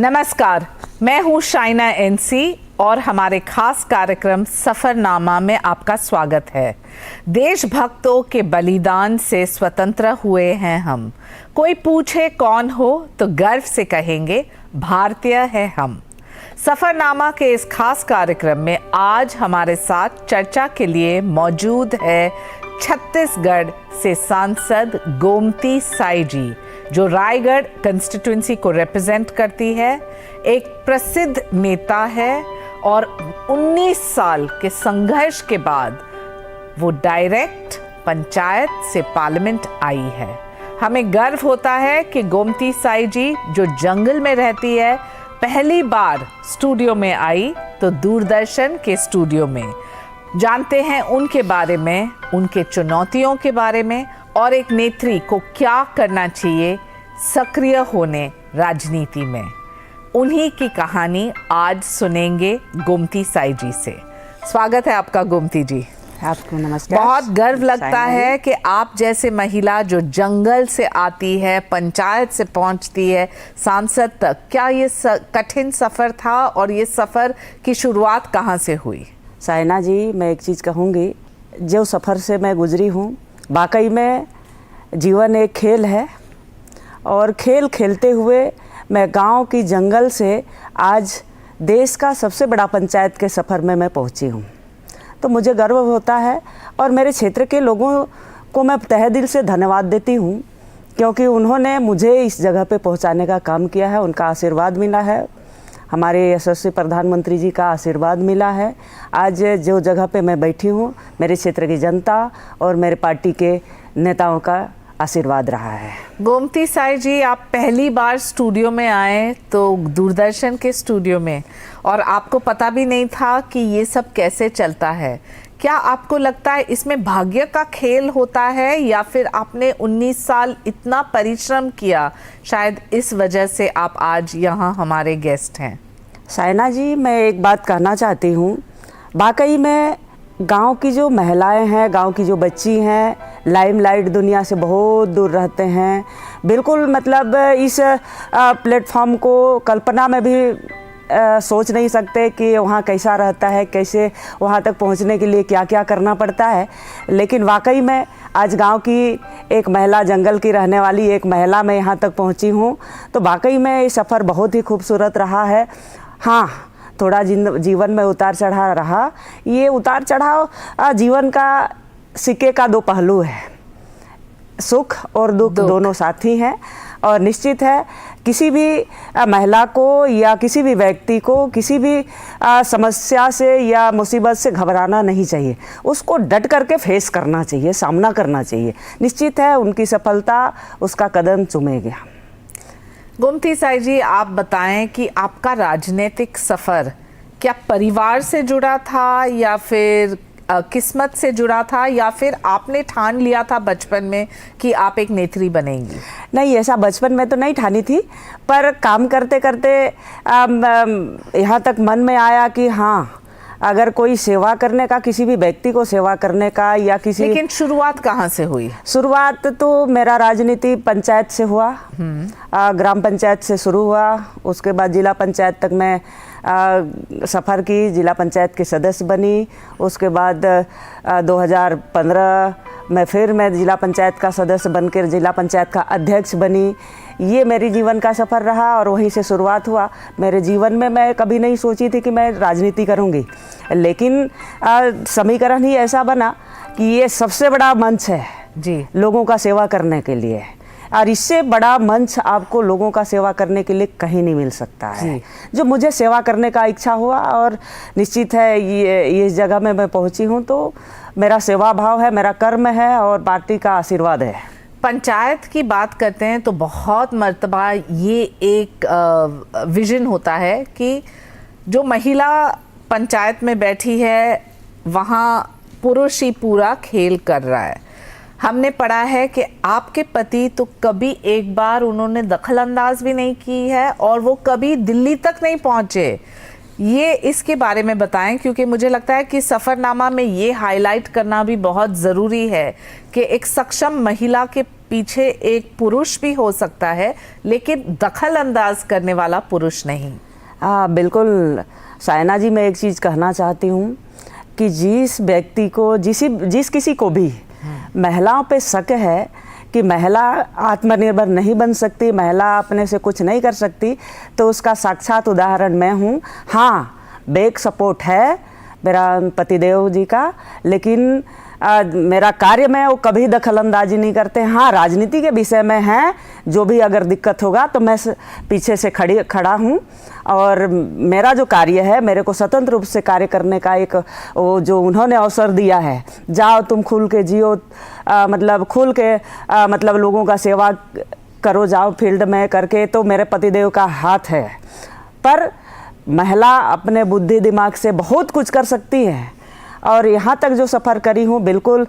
नमस्कार, मैं हूं शाइना एनसी और हमारे खास कार्यक्रम सफरनामा में आपका स्वागत है। देशभक्तों के बलिदान से स्वतंत्र हुए हैं हम। कोई पूछे कौन हो तो गर्व से कहेंगे भारतीय है हम। सफरनामा के इस खास कार्यक्रम में आज हमारे साथ चर्चा के लिए मौजूद है छत्तीसगढ़ से सांसद गोमती साई जी, जो रायगढ़ कंस्टिट्यूंसी को रिप्रेजेंट करती है, एक प्रसिद्ध नेता है और 19 साल के संघर्ष के बाद वो डायरेक्ट पंचायत से पार्लियामेंट आई है। हमें गर्व होता है कि गोमती साई जी, जो जंगल में रहती है, पहली बार स्टूडियो में आई तो दूरदर्शन के स्टूडियो में। जानते हैं उनके बारे में, उनके चुनौतियों के बारे में और एक नेत्री को क्या करना चाहिए सक्रिय होने राजनीति में। उन्हीं की कहानी आज सुनेंगे गोमती साई जी से। स्वागत है आपका गोमती जी। आपको नमस्कार। बहुत गर्व लगता है कि आप जैसे महिला जो जंगल से आती है, पंचायत से पहुंचती है सांसद तक, क्या ये कठिन सफ़र था और ये सफ़र की शुरुआत कहाँ से हुई? साइना जी, मैं एक चीज़ कहूँगी, जो सफ़र से मैं गुजरी हूँ, वाकई में जीवन एक खेल है और खेल खेलते हुए मैं गांव की जंगल से आज देश का सबसे बड़ा पंचायत के सफ़र में मैं पहुंची हूं। तो मुझे गर्व होता है और मेरे क्षेत्र के लोगों को मैं तहे दिल से धन्यवाद देती हूं, क्योंकि उन्होंने मुझे इस जगह पे पहुंचाने का काम किया है। उनका आशीर्वाद मिला है, हमारे यशस्वी प्रधानमंत्री जी का आशीर्वाद मिला है। आज जो जगह पे मैं बैठी हूँ, मेरे क्षेत्र की जनता और मेरे पार्टी के नेताओं का आशीर्वाद रहा है। गोमती साई जी, आप पहली बार स्टूडियो में आए तो दूरदर्शन के स्टूडियो में, और आपको पता भी नहीं था कि ये सब कैसे चलता है। क्या आपको लगता है इसमें भाग्य का खेल होता है, या फिर आपने 19 साल इतना परिश्रम किया, शायद इस वजह से आप आज यहाँ हमारे गेस्ट हैं? साइना जी, मैं एक बात कहना चाहती हूँ। वाकई में गांव की जो महिलाएं हैं, गांव की जो बच्ची हैं, लाइमलाइट दुनिया से बहुत दूर रहते हैं। बिल्कुल मतलब इस प्लेटफॉर्म को कल्पना में भी सोच नहीं सकते कि वहाँ कैसा रहता है, कैसे वहाँ तक पहुँचने के लिए क्या क्या करना पड़ता है। लेकिन वाकई में आज गांव की एक महिला, जंगल की रहने वाली एक महिला, मैं यहाँ तक पहुँची हूँ। तो वाकई में ये सफ़र बहुत ही खूबसूरत रहा है। हाँ, थोड़ा जीवन में उतार चढ़ाव रहा। ये उतार चढ़ाव जीवन का सिक्के का दो पहलू है। सुख और दुख दोनों साथी हैं और निश्चित है किसी भी महिला को या किसी भी व्यक्ति को किसी भी समस्या से या मुसीबत से घबराना नहीं चाहिए। उसको डट करके फेस करना चाहिए, सामना करना चाहिए। निश्चित है उनकी सफलता उसका कदम चूमेगी। गोमती साई जी, आप बताएं कि आपका राजनीतिक सफ़र क्या परिवार से जुड़ा था, या फिर किस्मत से जुड़ा था, या फिर आपने ठान लिया था बचपन में कि आप एक नेत्री बनेंगी? नहीं, ऐसा बचपन में तो नहीं ठानी थी, पर काम करते करते यहाँ तक मन में आया कि हाँ, अगर कोई सेवा करने का, किसी भी व्यक्ति को सेवा करने का या किसी। लेकिन शुरुआत कहाँ से हुई? शुरुआत तो मेरा राजनीति पंचायत से हुआ। ग्राम पंचायत से शुरू हुआ, उसके बाद जिला पंचायत तक मैं सफ़र की, जिला पंचायत की सदस्य बनी। उसके बाद 2015 में फिर मैं जिला पंचायत का सदस्य बनकर जिला पंचायत का अध्यक्ष बनी। ये मेरी जीवन का सफ़र रहा और वहीं से शुरुआत हुआ। मेरे जीवन में मैं कभी नहीं सोची थी कि मैं राजनीति करूँगी, लेकिन समीकरण ही ऐसा बना कि ये सबसे बड़ा मंच है जी लोगों का सेवा करने के लिए, और इससे बड़ा मंच आपको लोगों का सेवा करने के लिए कहीं नहीं मिल सकता है। जो मुझे सेवा करने का इच्छा हुआ और निश्चित है ये इस जगह में मैं पहुंची हूं, तो मेरा सेवा भाव है, मेरा कर्म है और पार्टी का आशीर्वाद है। पंचायत की बात करते हैं तो बहुत मर्तबा ये एक विजन होता है कि जो महिला पंचायत में बैठी है वहाँ पुरुष ही पूरा खेल कर रहा है। हमने पढ़ा है कि आपके पति तो कभी एक बार उन्होंने दखल अंदाज भी नहीं की है और वो कभी दिल्ली तक नहीं पहुँचे। ये इसके बारे में बताएं, क्योंकि मुझे लगता है कि सफ़रनामा में ये हाईलाइट करना भी बहुत ज़रूरी है कि एक सक्षम महिला के पीछे एक पुरुष भी हो सकता है, लेकिन दखल अंदाज करने वाला पुरुष नहीं। बिल्कुल सायना जी, मैं एक चीज़ कहना चाहती हूँ कि जिस व्यक्ति को जिस किसी को भी महिलाओं पे शक है कि महिला आत्मनिर्भर नहीं बन सकती, महिला अपने से कुछ नहीं कर सकती, तो उसका साक्षात उदाहरण मैं हूँ। हाँ, बैक सपोर्ट है मेरा पतिदेव जी का, लेकिन मेरा कार्य में वो कभी दखल अंदाजी नहीं करते। हाँ, राजनीति के विषय में है, जो भी अगर दिक्कत होगा तो मैं पीछे से खड़ा हूँ, और मेरा जो कार्य है, मेरे को स्वतंत्र रूप से कार्य करने का एक वो जो उन्होंने अवसर दिया है, जाओ तुम खुल के जियो, मतलब खुल के मतलब लोगों का सेवा करो, जाओ फील्ड में करके, तो मेरे पतिदेव का हाथ है। पर महिला अपने बुद्धि दिमाग से बहुत कुछ कर सकती है, और यहाँ तक जो सफ़र करी हूँ, बिल्कुल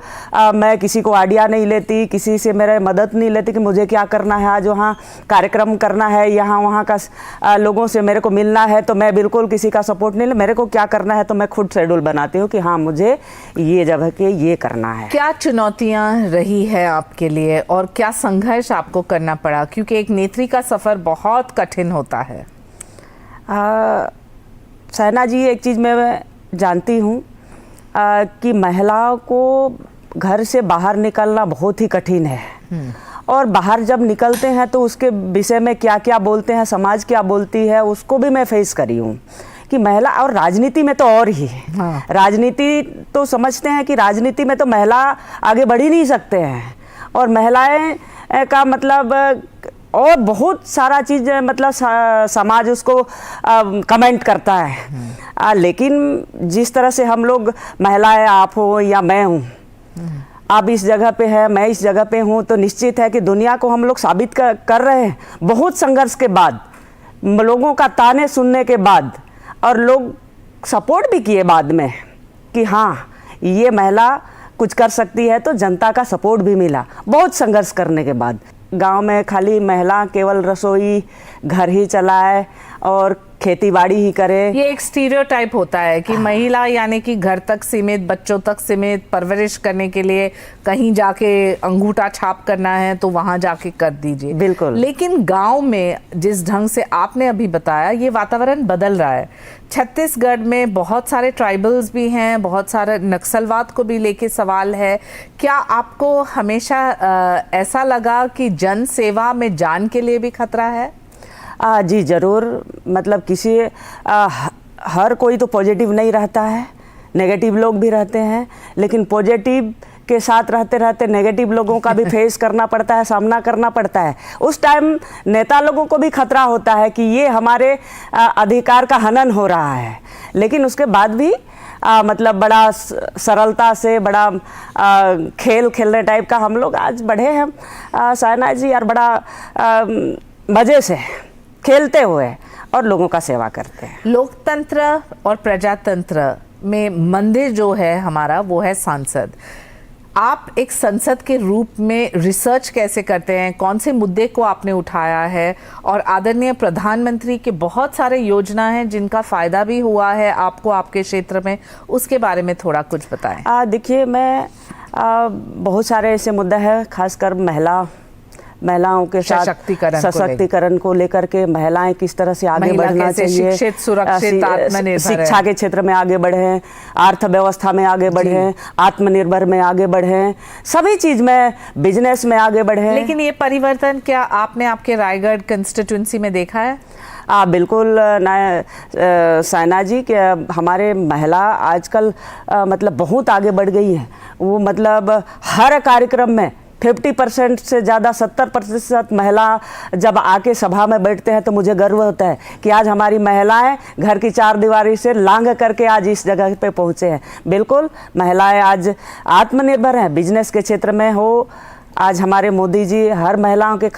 मैं किसी को आइडिया नहीं लेती, किसी से मेरे मदद नहीं लेती कि मुझे क्या करना है, आज वहाँ कार्यक्रम करना है, यहाँ वहाँ का लोगों से मेरे को मिलना है, तो मैं बिल्कुल किसी का सपोर्ट नहीं ले। मेरे को क्या करना है तो मैं खुद शेड्यूल बनाती हूँ कि हाँ, मुझे ये जगह के ये करना है। क्या चुनौतियाँ रही है आपके लिए और क्या संघर्ष आपको करना पड़ा, क्योंकि एक नेत्री का सफ़र बहुत कठिन होता है? सायना जी, एक चीज़ मैं जानती हूँ कि महिलाओं को घर से बाहर निकलना बहुत ही कठिन है, और बाहर जब निकलते हैं तो उसके विषय में क्या क्या बोलते हैं, समाज क्या बोलती है, उसको भी मैं फेस करी हूँ कि महिला, और राजनीति में तो और ही हाँ। राजनीति तो समझते हैं कि राजनीति में तो महिला आगे बढ़ ही नहीं सकते हैं, और महिलाएं का मतलब और बहुत सारा चीज़, मतलब समाज उसको कमेंट करता है। लेकिन जिस तरह से हम लोग महिलाएं, आप हो या मैं हूँ, आप इस जगह पे है, मैं इस जगह पे हूँ, तो निश्चित है कि दुनिया को हम लोग साबित कर रहे हैं, बहुत संघर्ष के बाद, लोगों का ताने सुनने के बाद, और लोग सपोर्ट भी किए बाद में कि हाँ, ये महिला कुछ कर सकती है, तो जनता का सपोर्ट भी मिला बहुत संघर्ष करने के बाद। गांव में खाली महिला केवल रसोई घर ही चलाए और खेती बाड़ी ही करे, ये एक स्टीरियोटाइप होता है कि महिला यानी कि घर तक सीमित, बच्चों तक सीमित, परवरिश करने के लिए कहीं जाके अंगूठा छाप करना है तो वहां जाके कर दीजिए। बिल्कुल। लेकिन गांव में जिस ढंग से आपने अभी बताया, ये वातावरण बदल रहा है। छत्तीसगढ़ में बहुत सारे ट्राइबल्स भी हैं, बहुत सारे नक्सलवाद को भी लेके सवाल है। क्या आपको हमेशा ऐसा लगा कि जन सेवा में जान के लिए भी खतरा है? जी ज़रूर, मतलब किसी हर कोई तो पॉजिटिव नहीं रहता है, नेगेटिव लोग भी रहते हैं, लेकिन पॉजिटिव के साथ रहते रहते नेगेटिव लोगों का भी फेस करना पड़ता है, सामना करना पड़ता है। उस टाइम नेता लोगों को भी खतरा होता है कि ये हमारे अधिकार का हनन हो रहा है, लेकिन उसके बाद भी मतलब बड़ा सरलता से, बड़ा खेल खेलने टाइप का हम लोग आज बढ़े हैं सायना जी, और बड़ा मज़े से खेलते हुए और लोगों का सेवा करते हैं। लोकतंत्र और प्रजातंत्र में मंदिर जो है हमारा, वो है सांसद। आप एक संसद के रूप में रिसर्च कैसे करते हैं, कौन से मुद्दे को आपने उठाया है, और आदरणीय प्रधानमंत्री के बहुत सारे योजना हैं जिनका फ़ायदा भी हुआ है आपको आपके क्षेत्र में, उसके बारे में थोड़ा कुछ बताएं। देखिए, मैं बहुत सारे ऐसे मुद्दे हैं, खासकर महिलाओं के साथ सशक्तिकरण को लेकर के, महिलाएं किस तरह से आगे बढ़ना चाहिए, शिक्षित, सुरक्षित, आत्मनिर्भर, शिक्षा के क्षेत्र में आगे बढ़े, अर्थव्यवस्था में आगे बढ़े, आत्मनिर्भर में आगे बढ़े, सभी चीज में, बिजनेस में आगे बढ़े। लेकिन ये परिवर्तन क्या आपने आपके रायगढ़ कंस्टिट्यूंसी में देखा है? बिल्कुल सायना जी, कि हमारे महिला आजकल मतलब बहुत आगे बढ़ गई हैं। वो मतलब हर कार्यक्रम में 50% से ज़्यादा 70% महिला जब आके सभा में बैठते हैं तो मुझे गर्व होता है कि आज हमारी महिलाएं घर की चार दीवारी से लांघ करके आज इस जगह पे पहुँचे हैं। बिल्कुल, महिलाएं आज आत्मनिर्भर हैं, बिजनेस के क्षेत्र में हो। आज हमारे मोदी जी हर महिलाओं के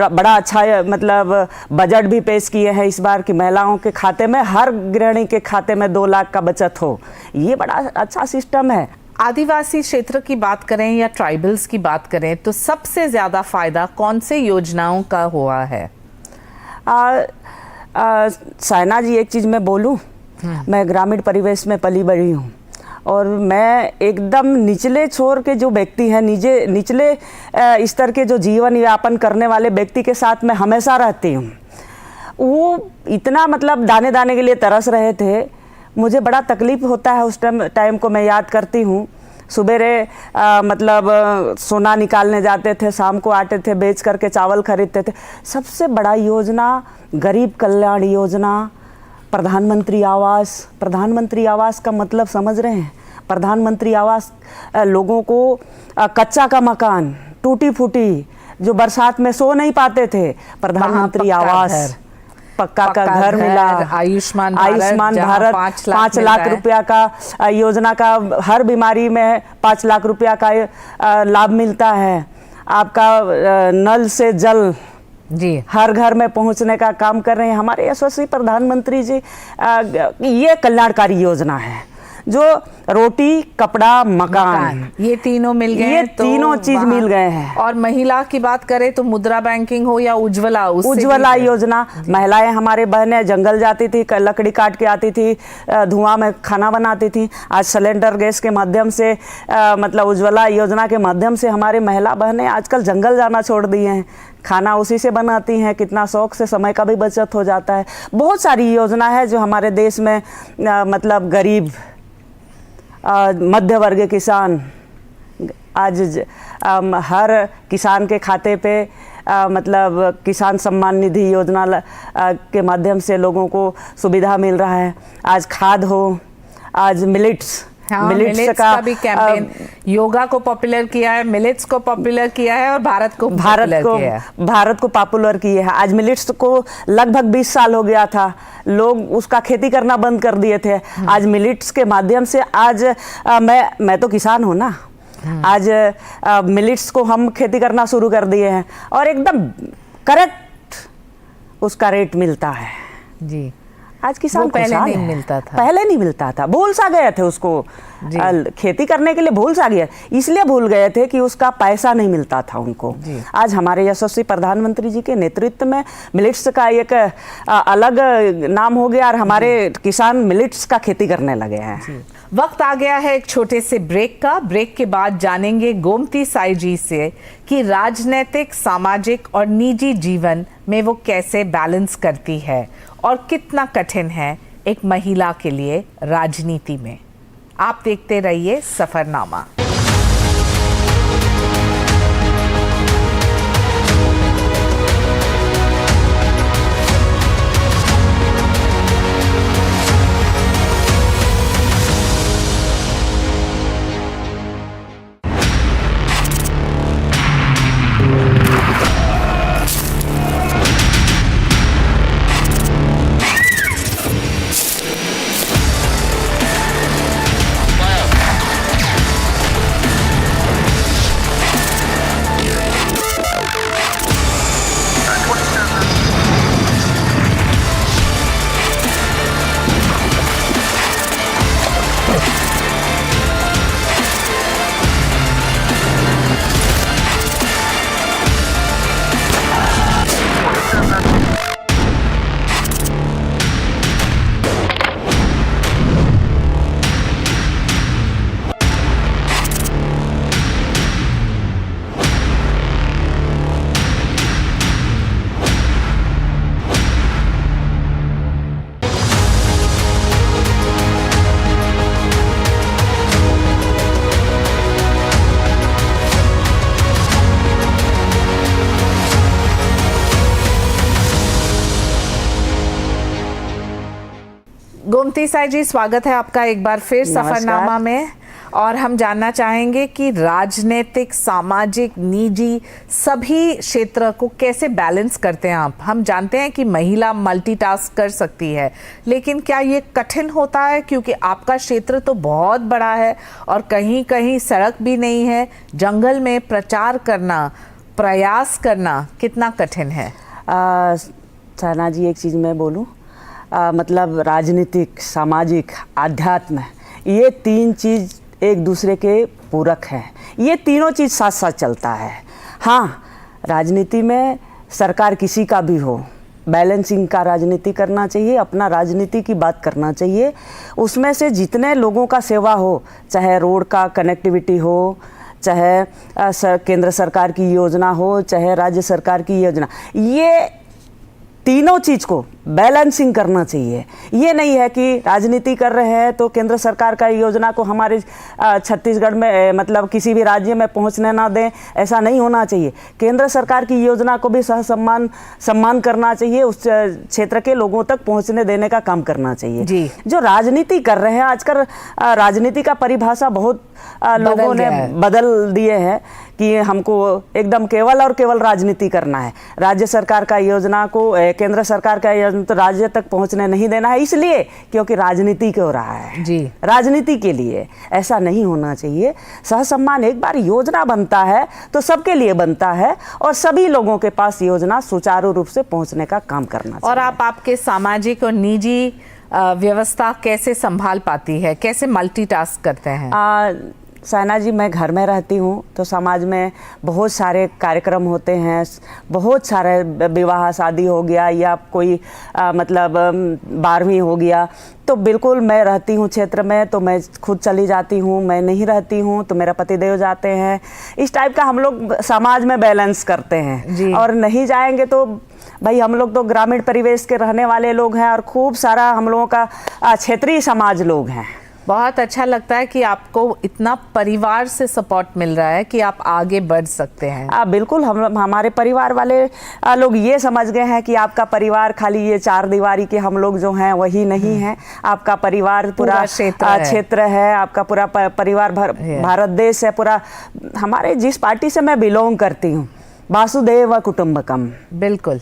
बड़ा अच्छा मतलब बजट भी पेश किए हैं इस बार, कि महिलाओं के खाते में, हर गृहिणी के खाते में 2 लाख का बचत हो। ये बड़ा अच्छा सिस्टम है। आदिवासी क्षेत्र की बात करें या ट्राइबल्स की बात करें तो सबसे ज़्यादा फायदा कौन से योजनाओं का हुआ है? साइना जी, एक चीज़ मैं बोलूँ, मैं ग्रामीण परिवेश में पली बड़ी हूँ और मैं एकदम निचले छोर के जो व्यक्ति हैं, निचले स्तर के जो जीवन यापन करने वाले व्यक्ति के साथ मैं हमेशा रहती हूँ। वो इतना मतलब दाने दाने के लिए तरस रहे थे, मुझे बड़ा तकलीफ़ होता है उस टाइम को मैं याद करती हूँ। सुबेरे मतलब सोना निकालने जाते थे, शाम को आते थे, बेच करके चावल खरीदते थे। सबसे बड़ा योजना गरीब कल्याण योजना, प्रधानमंत्री आवास का मतलब समझ रहे हैं? प्रधानमंत्री आवास लोगों को कच्चा का मकान, टूटी फूटी, जो बरसात में सो नहीं पाते थे, प्रधानमंत्री आवास, पक्का का घर मिला। आयुष्मान भारत 5 लाख रुपया का योजना का, हर बीमारी में 5 लाख रुपया का लाभ मिलता है। आपका नल से जल जी हर घर में पहुंचने का काम कर रहे हैं हमारे यशस्वी प्रधानमंत्री जी। ये कल्याणकारी योजना है जो रोटी, कपड़ा, मकान, ये तीनों मिल गए, ये तीनों चीज मिल गए हैं। और महिला की बात करें तो मुद्रा बैंकिंग हो या उज्ज्वला योजना, महिलाएं हमारे बहनें जंगल जाती थी, लकड़ी काट के आती थी, धुआं में खाना बनाती थी। आज सिलेंडर गैस के माध्यम से मतलब उज्ज्वला योजना के माध्यम से हमारे महिला बहनें आजकल जंगल जाना छोड़ दिए हैं, खाना उसी से बनाती हैं। कितना शौक से, समय का भी बचत हो जाता है। बहुत सारी योजना है जो हमारे देश में मतलब गरीब, मध्य वर्ग किसान, आज हर किसान के खाते पे मतलब किसान सम्मान निधि योजना के माध्यम से लोगों को सुविधा मिल रहा है। आज खाद हो, आज मिलेट्स का भी कैंपेन, योगा को पॉपुलर किया है, मिलेट्स को पॉपुलर किया है और भारत को पॉपुलर किया है। आज मिलेट्स को लगभग 20 साल हो गया था, लोग उसका खेती करना बंद कर दिए थे। आज मिलेट्स के माध्यम से आज मैं तो किसान हूँ ना, आज मिलेट्स को हम खेती करना शुरू कर दिए हैं और एकदम करेक्ट उसका रेट मिलता है जी। आज किसान पहले नहीं मिलता था, भूल सा गए थे उसको खेती करने के लिए, भूल सा गया, इसलिए भूल गए थे कि उसका पैसा नहीं मिलता था उनको। आज हमारे यशस्वी प्रधानमंत्री जी के नेतृत्व में मिलेट्स का एक अलग नाम हो गया और हमारे किसान मिलेट्स का खेती करने लगे हैं। वक्त आ गया है एक छोटे से ब्रेक का। ब्रेक के बाद जानेंगे गोमती साई जी से कि राजनीतिक, सामाजिक और निजी जीवन में वो कैसे बैलेंस करती है और कितना कठिन है एक महिला के लिए राजनीति में। आप देखते रहिए सफरनामा। गोमती साई जी, स्वागत है आपका एक बार फिर सफरनामा में। और हम जानना चाहेंगे कि राजनीतिक, सामाजिक, निजी सभी क्षेत्र को कैसे बैलेंस करते हैं आप। हम जानते हैं कि महिला मल्टीटास्क कर सकती है, लेकिन क्या ये कठिन होता है क्योंकि आपका क्षेत्र तो बहुत बड़ा है और कहीं कहीं सड़क भी नहीं है, जंगल में प्रचार करना, प्रयास करना कितना कठिन है? साइना जी, एक चीज़ मैं बोलूँ, मतलब राजनीतिक, सामाजिक, आध्यात्म, ये तीन चीज़ एक दूसरे के पूरक हैं। ये तीनों चीज़ साथ साथ चलता है। हाँ, राजनीति में सरकार किसी का भी हो, बैलेंसिंग का राजनीति करना चाहिए, अपना राजनीति की बात करना चाहिए। उसमें से जितने लोगों का सेवा हो, चाहे रोड का कनेक्टिविटी हो, चाहे केंद्र सरकार की योजना हो, चाहे राज्य सरकार की योजना, ये तीनों चीज़ को बैलेंसिंग करना चाहिए। ये नहीं है कि राजनीति कर रहे हैं तो केंद्र सरकार का योजना को हमारे छत्तीसगढ़ में मतलब किसी भी राज्य में पहुंचने ना दें, ऐसा नहीं होना चाहिए। केंद्र सरकार की योजना को भी सम्मान करना चाहिए, उस क्षेत्र के लोगों तक पहुंचने देने का काम करना चाहिए जी। जो राजनीति कर रहे हैं आजकल, राजनीति का परिभाषा बहुत लोगों ने बदल दिए हैं कि हमको एकदम केवल और केवल राजनीति करना है। राज्य सरकार का योजना को केंद्र सरकार का योजना तो राज्य तक पहुंचने नहीं देना है, इसलिए क्योंकि राजनीति हो रहा है जी, राजनीति के लिए। ऐसा नहीं होना चाहिए। सहसम्मान एक बार योजना बनता है तो सबके लिए बनता है और सभी लोगों के पास योजना सुचारू रूप से पहुंचने का काम करना चाहिए। और आप आपके सामाजिक और निजी व्यवस्था कैसे संभाल पाती है, कैसे मल्टीटास्क करते हैं? साइना जी, मैं घर में रहती हूँ तो समाज में बहुत सारे कार्यक्रम होते हैं, बहुत सारे विवाह शादी हो गया या कोई मतलब 12वीं हो गया, तो बिल्कुल मैं रहती हूँ क्षेत्र में तो मैं खुद चली जाती हूँ, मैं नहीं रहती हूँ तो मेरा पतिदेव जाते हैं। इस टाइप का हम लोग समाज में बैलेंस करते हैं। और नहीं जाएंगे तो भाई हम लोग तो ग्रामीण परिवेश के रहने वाले लोग हैं और खूब सारा हम लोगों का क्षेत्रीय समाज लोग हैं। बहुत अच्छा लगता है कि आपको इतना परिवार से सपोर्ट मिल रहा है कि आप आगे बढ़ सकते हैं। बिल्कुल, हमारे परिवार वाले लोग ये समझ गए हैं कि आपका परिवार खाली ये 4 दीवारी के हम लोग जो हैं वही नहीं है। आपका परिवार पूरा क्षेत्र है, आपका पूरा परिवार भारत देश है पूरा। हमारे जिस पार्टी से मैं बिलोंग करती हूँ, वासुदेव कुटुंबकम, बिल्कुल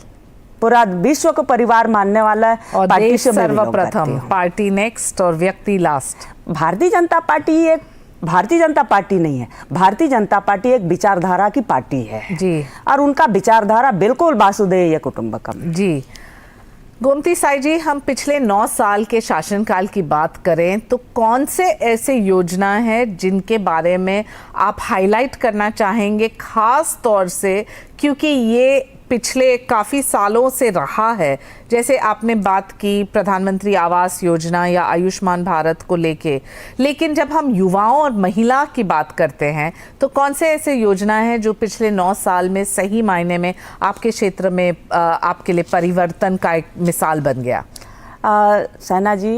पूरा विश्व को परिवार मानने वाला है। और पार्टी से सर्वप्रथम, पार्टी नेक्स्ट और व्यक्ति लास्ट। भारतीय जनता पार्टी नहीं है, भारतीय जनता पार्टी एक विचारधारा की पार्टी है जी, और उनका विचारधारा बिल्कुल वासुदेव कुटुंबकम जी। गोमती साई जी, हम पिछले 9 साल के शासनकाल की बात करें तो कौन से ऐसे योजना है जिनके बारे में आप हाईलाइट करना चाहेंगे, खास तौर से क्योंकि ये पिछले काफ़ी सालों से रहा है? जैसे आपने बात की प्रधानमंत्री आवास योजना या आयुष्मान भारत को लेके, लेकिन जब हम युवाओं और महिला की बात करते हैं तो कौन से ऐसे योजना है जो पिछले 9 साल में सही मायने में आपके क्षेत्र में आपके लिए परिवर्तन का एक मिसाल बन गया? सैना जी,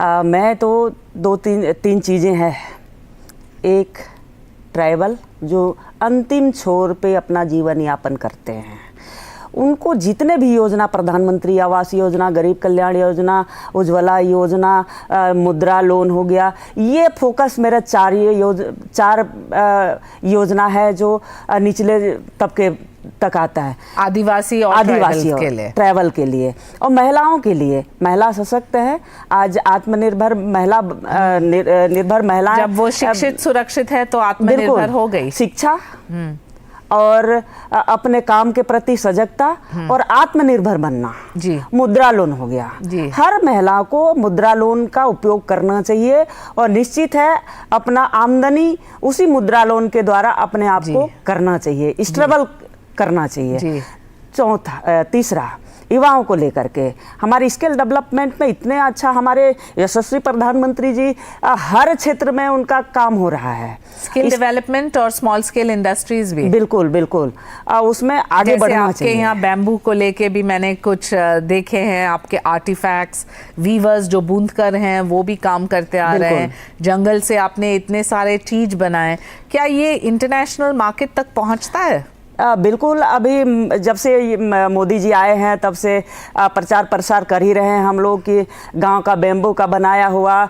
मैं तो 2-3 चीज़ें हैं। एक, ट्राइबल जो अंतिम छोर पे अपना जीवन यापन करते हैं, उनको जितने भी योजना, प्रधानमंत्री आवास योजना, गरीब कल्याण योजना, उज्ज्वला योजना, मुद्रा लोन हो गया, ये फोकस मेरा 4 योजना है जो निचले तबके तक आता है। आदिवासी और ट्रैवल के लिए और महिलाओं के लिए। महिला सशक्त है आज, आत्मनिर्भर महिला, निर्भर महिलाएं जब वो शिक्षित सुरक्षित है तो आत्मनिर्भर हो गई। शिक्षा और अपने काम के प्रति सजगता और आत्मनिर्भर बनना जी। मुद्रा लोन हो गया जी। हर महिला को मुद्रा लोन का उपयोग करना चाहिए और निश्चित है अपना आमदनी उसी मुद्रा लोन के द्वारा अपने आप को करना चाहिए, स्ट्रगल करना चाहिए। चौथा, तीसरा, युवाओं को लेकर के हमारी स्किल डेवलपमेंट में इतने अच्छा हमारे यशस्वी प्रधानमंत्री जी हर क्षेत्र में उनका काम हो रहा है। स्किल डेवलपमेंट और स्मॉल स्केल इंडस्ट्रीज भी बिल्कुल बिल्कुल उसमें आगे बढ़ना चाहिए। आपके यहाँ बैम्बू को लेके भी मैंने कुछ देखे हैं, आपके आर्टिफैक्ट्स, वीवर्स जो बूंदकर हैं वो भी काम करते आ रहे हैं। जंगल से आपने इतने सारे चीज बनाए, क्या ये इंटरनेशनल मार्केट तक पहुँचता है? बिल्कुल, अभी जब से मोदी जी आए हैं तब से प्रचार प्रसार कर ही रहे हैं हम लोग कि गांव का बेम्बू का बनाया हुआ,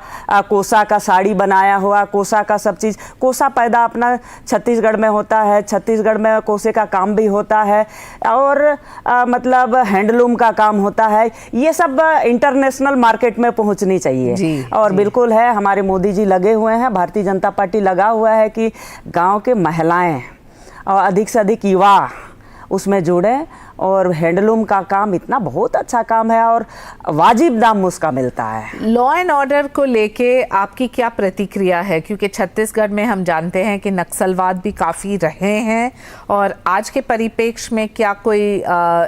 कोसा का साड़ी बनाया हुआ, कोसा का सब चीज़, कोसा पैदा अपना छत्तीसगढ़ में होता है, छत्तीसगढ़ में कोसे का काम भी होता है और मतलब हैंडलूम का काम होता है। ये सब इंटरनेशनल मार्केट में पहुंचनी चाहिए और बिल्कुल है, हमारे मोदी जी लगे हुए हैं, भारतीय जनता पार्टी लगा हुआ है कि गाँव के महिलाएँ और अधिक से अधिक युवा उसमें जुड़ें और हैंडलूम का काम इतना बहुत अच्छा काम है और वाजिब दाम उसका मिलता है। लॉ एंड ऑर्डर को लेके आपकी क्या प्रतिक्रिया है, क्योंकि छत्तीसगढ़ में हम जानते हैं कि नक्सलवाद भी काफ़ी रहे हैं, और आज के परिप्रेक्ष्य में क्या कोई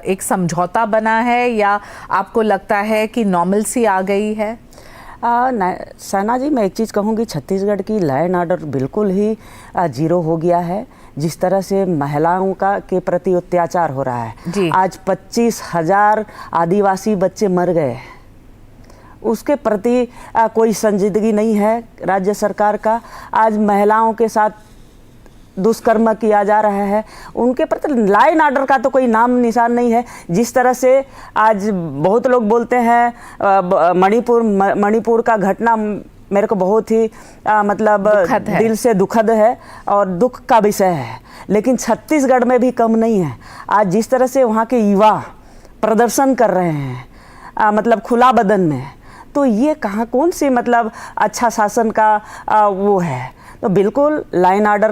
एक समझौता बना है या आपको लगता है कि नॉर्मलसी आ गई है? सना जी, मैं एक चीज़ कहूँगी, छत्तीसगढ़ की लॉ एंड ऑर्डर बिल्कुल ही जीरो हो गया है। जिस तरह से महिलाओं का के प्रति अत्याचार हो रहा है जी। आज 25,000 आदिवासी बच्चे मर गए, उसके प्रति कोई संजीदगी नहीं है राज्य सरकार का। आज महिलाओं के साथ दुष्कर्म किया जा रहा है, उनके प्रति लॉ एंड ऑर्डर का तो कोई नाम निशान नहीं है। जिस तरह से आज बहुत लोग बोलते हैं मणिपुर का घटना मेरे को बहुत ही मतलब दिल से दुखद है और दुख का विषय है, लेकिन छत्तीसगढ़ में भी कम नहीं है। आज जिस तरह से वहाँ के युवा प्रदर्शन कर रहे हैं मतलब खुला बदन में, तो ये कहाँ कौन सी मतलब अच्छा शासन का वो है। तो बिल्कुल लॉ एंड ऑर्डर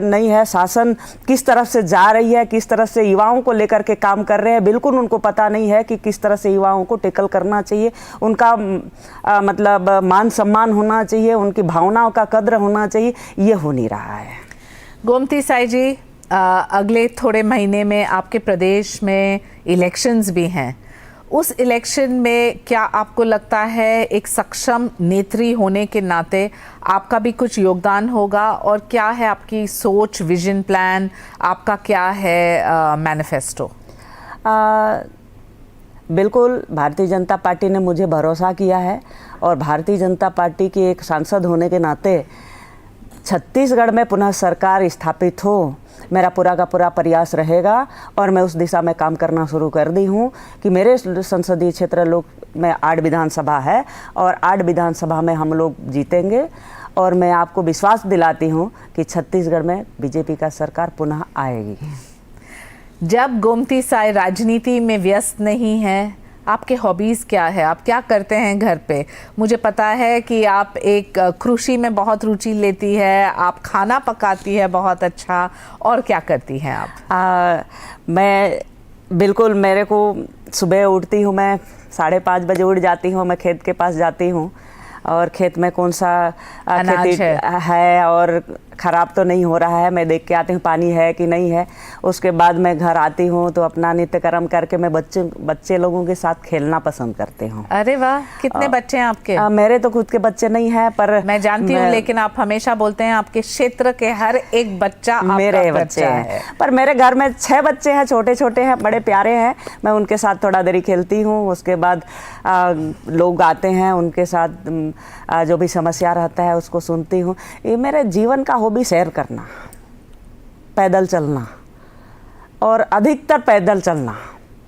नहीं है। शासन किस तरफ से जा रही है, किस तरह से युवाओं को लेकर के काम कर रहे हैं, बिल्कुल उनको पता नहीं है कि किस तरह से युवाओं को टैकल करना चाहिए, उनका मतलब मान सम्मान होना चाहिए, उनकी भावनाओं का कद्र होना चाहिए, ये हो नहीं रहा है। गोमती साई जी, अगले थोड़े महीने में आपके प्रदेश में इलेक्शंस भी हैं। उस इलेक्शन में क्या आपको लगता है एक सक्षम नेत्री होने के नाते आपका भी कुछ योगदान होगा, और क्या है आपकी सोच, विजन, प्लान, आपका क्या है मैनिफेस्टो? बिल्कुल भारतीय जनता पार्टी ने मुझे भरोसा किया है, और भारतीय जनता पार्टी की एक सांसद होने के नाते छत्तीसगढ़ में पुनः सरकार स्थापित हो, मेरा पूरा का पूरा प्रयास रहेगा। और मैं उस दिशा में काम करना शुरू कर दी हूँ कि मेरे संसदीय क्षेत्र लोग में 8 विधानसभा है, और 8 विधानसभा में हम लोग जीतेंगे। और मैं आपको विश्वास दिलाती हूँ कि छत्तीसगढ़ में बीजेपी का सरकार पुनः आएगी। जब गोमती साई राजनीति में व्यस्त नहीं है, आपके हॉबीज़ क्या है? आप क्या करते हैं घर पे? मुझे पता है कि आप एक कृषि में बहुत रुचि लेती है, आप खाना पकाती है बहुत अच्छा, और क्या करती हैं आप? मैं बिल्कुल, मेरे को सुबह उठती हूँ, मैं 5:30 बजे उठ जाती हूँ, मैं खेत के पास जाती हूँ, और खेत में कौन सा खेती है और ख़राब तो नहीं हो रहा है, मैं देख के आती हूँ पानी है कि नहीं है। उसके बाद मैं घर आती हूँ तो अपना नित्य कर्म करके मैं बच्चे लोगों के साथ खेलना पसंद करती हूँ। अरे वाह, कितने बच्चे हैं आपके? मेरे तो खुद के बच्चे नहीं हैं, पर मैं जानती हूँ, लेकिन आप हमेशा बोलते हैं आपके क्षेत्र के हर एक बच्चा मेरे बच्चे हैं। पर मेरे घर में 6 बच्चे हैं, छोटे छोटे हैं, बड़े प्यारे हैं। मैं उनके साथ थोड़ा देरी खेलती हूँ, उसके बाद लोग आते हैं, उनके साथ जो भी समस्या रहता है उसको सुनती हूँ। ये मेरे जीवन का हॉबी सैर करना, पैदल चलना, और अधिकतर पैदल चलना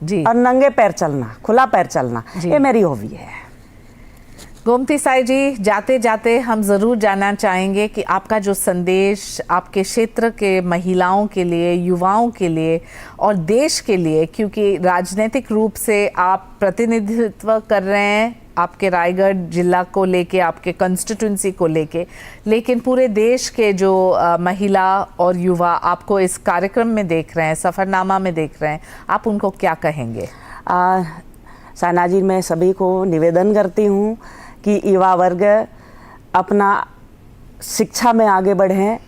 जी, और नंगे पैर चलना, खुला पैर चलना, ये मेरी हॉबी है। गोमती साई जी, जाते जाते हम ज़रूर जानना चाहेंगे कि आपका जो संदेश आपके क्षेत्र के महिलाओं के लिए, युवाओं के लिए और देश के लिए, क्योंकि राजनीतिक रूप से आप प्रतिनिधित्व कर रहे हैं आपके रायगढ़ जिला को लेके, आपके कंस्टिट्यूंसी को लेके, लेकिन पूरे देश के जो महिला और युवा आपको इस कार्यक्रम में देख रहे हैं, सफ़रनामा में देख रहे हैं, आप उनको क्या कहेंगे? साना जी, मैं सभी को निवेदन करती हूँ कि युवा वर्ग अपना शिक्षा में आगे बढ़ें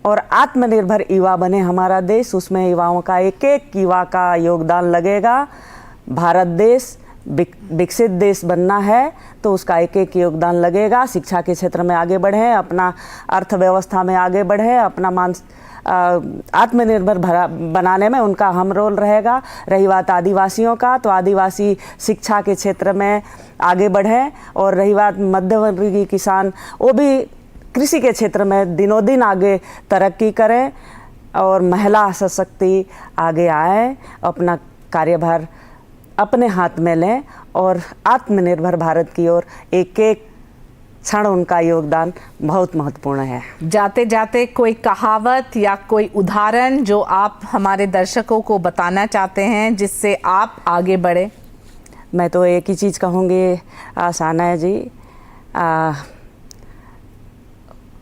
और आत्मनिर्भर युवा बने। हमारा देश, उसमें युवाओं का एक एक युवा का योगदान लगेगा। भारत देश विकसित देश बनना है तो उसका एक एक योगदान लगेगा। शिक्षा के क्षेत्र में आगे बढ़ें, अपना अर्थव्यवस्था में आगे बढ़ें, अपना आत्मनिर्भर बनाने में उनका अहम रोल रहेगा। रही बात आदिवासियों का, तो आदिवासी शिक्षा के क्षेत्र में आगे बढ़ें, और रही बात मध्यवर्गीय किसान, वो भी कृषि के क्षेत्र में दिनों दिन आगे तरक्की करें, और महिला सशक्ति आगे आए, अपना कार्यभार अपने हाथ में लें और आत्मनिर्भर भारत की ओर एक एक क्षण उनका योगदान बहुत महत्वपूर्ण है। जाते जाते कोई कहावत या कोई उदाहरण जो आप हमारे दर्शकों को बताना चाहते हैं जिससे आप आगे बढ़े? मैं तो एक ही चीज़ कहूँगी साना जी,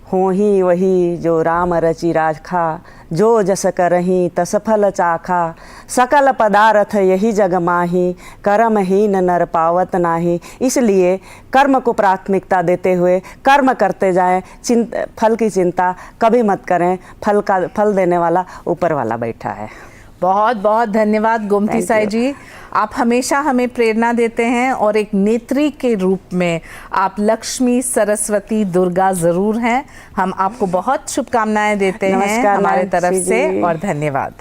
हों ही वही जो राम रचि राखा, जो जस करहीं तस फल चाखा, सकल पदार्थ यही जग माही, कर्महीन नर पावत नाही। इसलिए कर्म को प्राथमिकता देते हुए कर्म करते जाएं, फल की चिंता कभी मत करें। फल देने वाला ऊपर वाला बैठा है। बहुत बहुत धन्यवाद गोमती साई जी। आप हमेशा हमें प्रेरणा देते हैं और एक नेत्री के रूप में आप लक्ष्मी, सरस्वती, दुर्गा ज़रूर हैं। हम आपको बहुत शुभकामनाएं देते हैं हमारे तरफ से और धन्यवाद।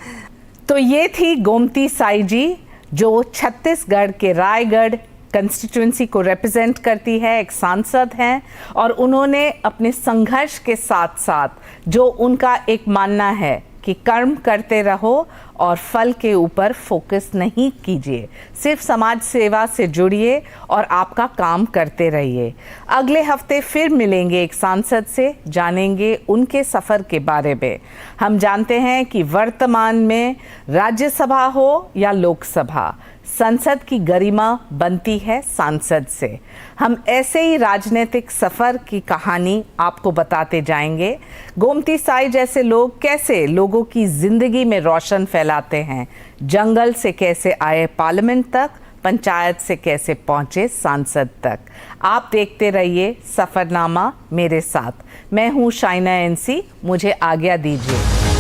तो ये थी गोमती साई जी जो छत्तीसगढ़ के रायगढ़ कंस्टिट्यूंसी को रिप्रेजेंट करती है, एक सांसद हैं और उन्होंने अपने संघर्ष के साथ साथ जो उनका एक मानना है कि कर्म करते रहो और फल के ऊपर फोकस नहीं कीजिए, सिर्फ समाज सेवा से जुड़िए और आपका काम करते रहिए। अगले हफ्ते फिर मिलेंगे एक सांसद से, जानेंगे उनके सफ़र के बारे में। हम जानते हैं कि वर्तमान में राज्यसभा हो या लोकसभा, संसद की गरिमा बनती है सांसद से। हम ऐसे ही राजनीतिक सफ़र की कहानी आपको बताते जाएंगे। गोमती साई जैसे लोग कैसे लोगों की ज़िंदगी में रोशन फैलाते हैं, जंगल से कैसे आए पार्लियामेंट तक, पंचायत से कैसे पहुंचे सांसद तक। आप देखते रहिए सफ़रनामा मेरे साथ। मैं हूं शाइना एनसी, मुझे आज्ञा दीजिए।